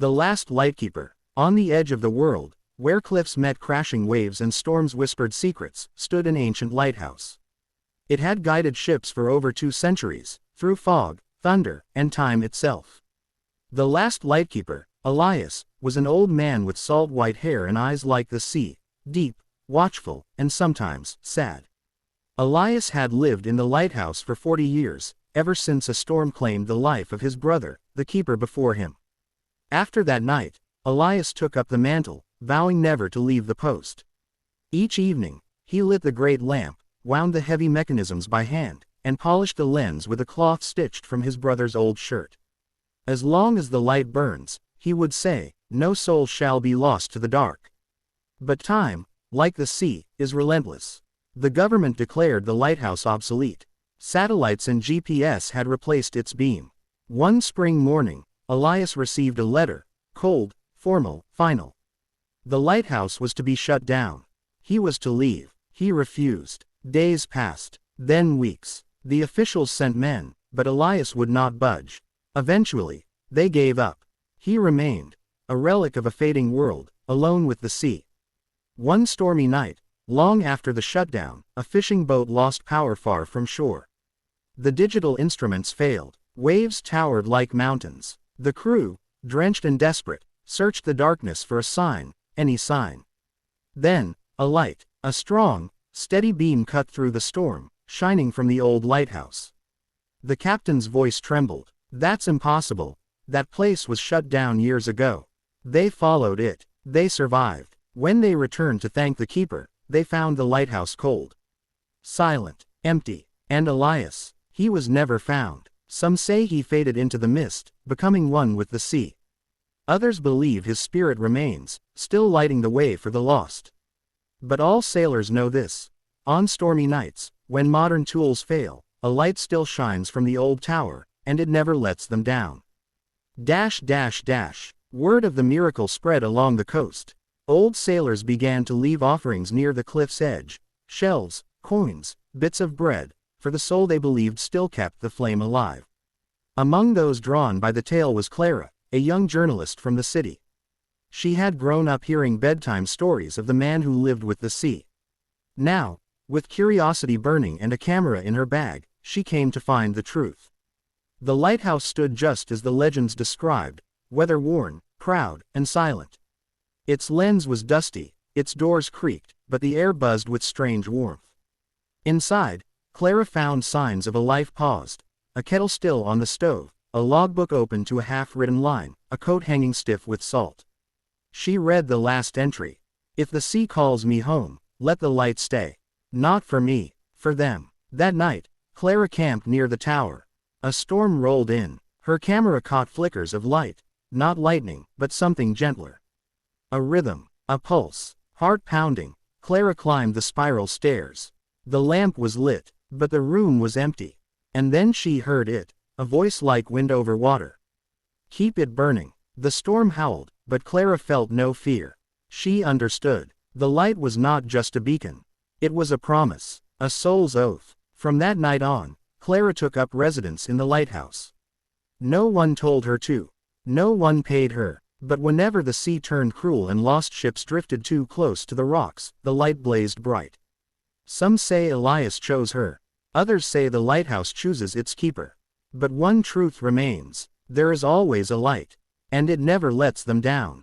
The Last Lightkeeper. On the edge of the world, where cliffs met crashing waves and storms whispered secrets, stood an ancient lighthouse. It had guided ships for over 2 centuries, through fog, thunder, and time itself. The Last Lightkeeper, Elias, was an old man with salt white hair and eyes like the sea, deep, watchful, and sometimes sad. Elias had lived in the lighthouse for 40 years, ever since a storm claimed the life of his brother, the keeper before him. After that night, Elias took up the mantle, vowing never to leave the post. Each evening, he lit the great lamp, wound the heavy mechanisms by hand, and polished the lens with a cloth stitched from his brother's old shirt. As long as the light burns, he would say, no soul shall be lost to the dark. But time, like the sea, is relentless. The government declared the lighthouse obsolete. Satellites and GPS had replaced its beam. One spring morning, Elias received a letter, cold, formal, final. The lighthouse was to be shut down. He was to leave. He refused. Days passed, then weeks. The officials sent men, but Elias would not budge. Eventually, they gave up. He remained, a relic of a fading world, alone with the sea. One stormy night, long after the shutdown, a fishing boat lost power far from shore. The digital instruments failed. Waves towered like mountains. The crew, drenched and desperate, searched the darkness for a sign, any sign. Then, a light, a strong, steady beam cut through the storm, shining from the old lighthouse. The captain's voice trembled. That's impossible. That place was shut down years ago. They followed it. They survived. When they returned to thank the keeper, they found the lighthouse cold, silent, empty. And Elias, he was never found. Some say he faded into the mist, becoming one with the sea. Others believe his spirit remains, still lighting the way for the lost. But all sailors know this. On stormy nights, when modern tools fail, a light still shines from the old tower, and it never lets them down. Word of the miracle spread along the coast. Old sailors began to leave offerings near the cliff's edge, shells, coins, bits of bread, for the soul they believed still kept the flame alive. Among those drawn by the tale was Clara, a young journalist from the city. She had grown up hearing bedtime stories of the man who lived with the sea. Now, with curiosity burning and a camera in her bag, she came to find the truth. The lighthouse stood just as the legends described, weather-worn, proud, and silent. Its lens was dusty, its doors creaked, but the air buzzed with strange warmth. Inside, Clara found signs of a life paused, a kettle still on the stove, a logbook open to a half-written line, a coat hanging stiff with salt. She read the last entry. If the sea calls me home, let the light stay. Not for me, for them. That night, Clara camped near the tower. A storm rolled in. Her camera caught flickers of light, not lightning, but something gentler. A rhythm, a pulse, heart pounding. Clara climbed the spiral stairs. The lamp was lit, but the room was empty. And then she heard it, a voice like wind over water. Keep it burning. The storm howled, but Clara felt no fear. She understood. The light was not just a beacon. It was a promise, a soul's oath. From that night on, Clara took up residence in the lighthouse. No one told her to. No one paid her. But whenever the sea turned cruel and lost ships drifted too close to the rocks, the light blazed bright. Some say Elias chose her. Others say the lighthouse chooses its keeper. But one truth remains. There is always a light. And it never lets them down.